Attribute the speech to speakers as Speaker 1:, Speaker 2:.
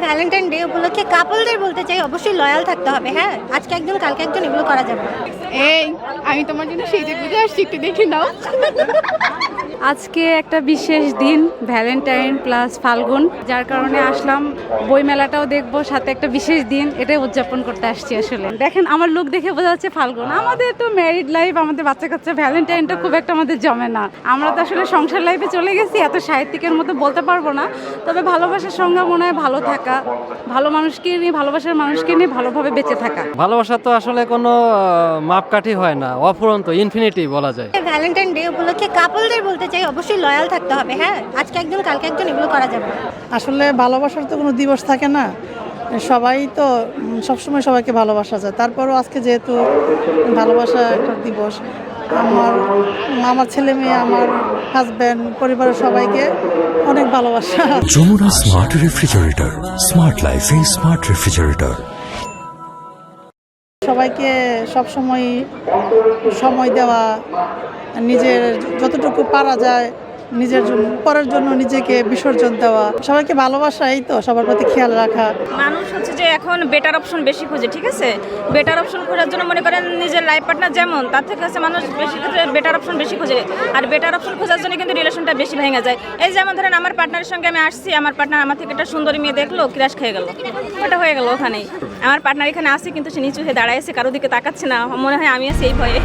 Speaker 1: Valentine day উপলক্ষে কাপলদের বলতে চাই অবশ্যই লয়াল থাকতে হবে। হ্যাঁ, আজকে একজন কালকে একজন এগুলো করা যাবে না।
Speaker 2: এই আমি তোমার জন্য সেজে গুজে আসছি, একটু দেখে নাও।
Speaker 3: আজকে একটা বিশেষ দিন, ভ্যালেন্টাইন প্লাস ফাল্গুন, যার কারণে আসলাম। বই মেলাটাও দেখবো, সাথে একটা বিশেষ দিন, এটাই উদযাপন করতে আসছি। আসলে দেখেন আমার লুক দেখে বোঝা যাচ্ছে ফাল্গুন। আমাদের তো ম্যারিড লাইফ, আমাদের বাচ্চা কাচ্চা, ভ্যালেন্টাইনটা খুব একটা আমাদের জমে না। আমরা তো আসলে সংসার লাইফে চলে গেছি, এত সাহিত্যিকের মতো বলতে পারবো না। তবে ভালোবাসার সঙ্গে মনে হয় ভালো থাকা, ভালো মানুষকে নিয়ে, ভালোবাসার মানুষকে নিয়ে ভালোভাবে বেঁচে থাকা।
Speaker 4: ভালোবাসা তো আসলে কোনো মাপকাঠি হয় না, অফুরন্ত, ইনফিনিটি বলা যায়।
Speaker 1: ভ্যালেন্টাইন ডে উপলক্ষে কাপলদের বলতে চাই অবশ্যই লয়াল থাকতে হবে। হ্যাঁ, আজকে একজন কালকে একজন এগুলো করা যাবে না।
Speaker 5: আসলে ভালোবাসার তো কোনো দিবস থাকে না, সবাই তো সবসময় সবাইকে ভালোবাসা যায়। তারপরও আজকে যেহেতু ভালোবাসা একটা দিবস, আমার ছেলে মেয়ে, আমার হাজব্যান্ড, পরিবারের সবাইকে অনেক ভালোবাসা।
Speaker 6: যমুনা স্মার্ট রেফ্রিজারেটর, স্মার্ট লাইফে স্মার্ট রেফ্রিজারেটর।
Speaker 5: সবাইকে সবসময় সময় দেওয়া, নিজের যতটুকু পারা যায় নিজের জন্য, পরের জন্য নিজেকে বিসর্জন দেওয়া, সবাইকে ভালোবাসা, এই তো সবার প্রতি খেয়াল রাখা।
Speaker 7: মানুষ হচ্ছে যে এখন বেটার অপশন বেশি খোঁজে, ঠিক আছে? বেটার অপশন খোঁজার জন্য মনে করেন নিজের লাইফ পার্টনার যেমন, তার থেকে হচ্ছে মানুষ বেশি ক্ষেত্রে বেটার অপশন বেশি খোঁজে। আর বেটার অপশন খোঁজার জন্য কিন্তু রিলেশনটা বেশি ভেঙে যায়। এই যেমন ধরেন আমার পার্টনারের সঙ্গে আমি আসছি, আমার পার্টনার আমার থেকে একটা সুন্দরী মেয়ে দেখলো, ক্রাশ খেয়ে গেল, ওটা হয়ে গেল ওখানেই। আমার পার্টনার এখানে আসছে কিন্তু সে নিচু হয়ে দাঁড়ায় আছে, কারো দিকে তাকাচ্ছে না, মনে হয় আমি আছি এই ভয়ে।